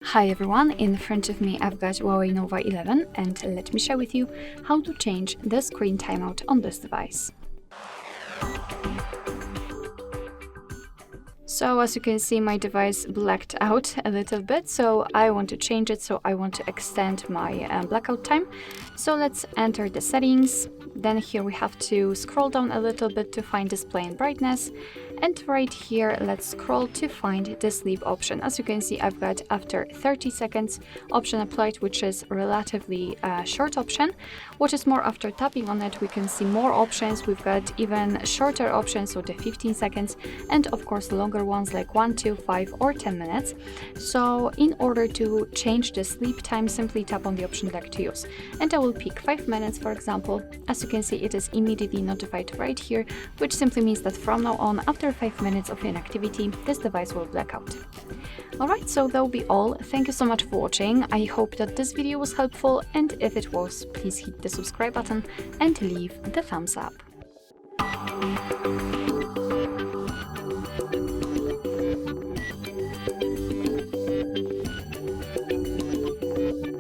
Hi everyone, in front of me I've got HUAWEI Nova 11 and let me share with you how to change the screen timeout on this device. So as you can see, my device blacked out a little bit, so I want to change it. So I want to extend my blackout time. So let's enter the settings. Then here we have to scroll down a little bit to find display and brightness. And right here, let's scroll to find the sleep option. As you can see, I've got after 30 seconds option applied, which is relatively short option. What is more, after tapping on it, we can see more options. We've got even shorter options, so the 15 seconds, and of course longer ones like 1, 2, 5 or 10 minutes. So in order to change the sleep time, simply tap on the option you'd like to use. And I will pick 5 minutes, for example. As you can see, it is immediately notified right here, which simply means that from now on, after 5 minutes of inactivity, this device will black out. Alright, so that will be all. Thank you so much for watching. I hope that this video was helpful, and if it was, please hit the subscribe button and leave the thumbs up.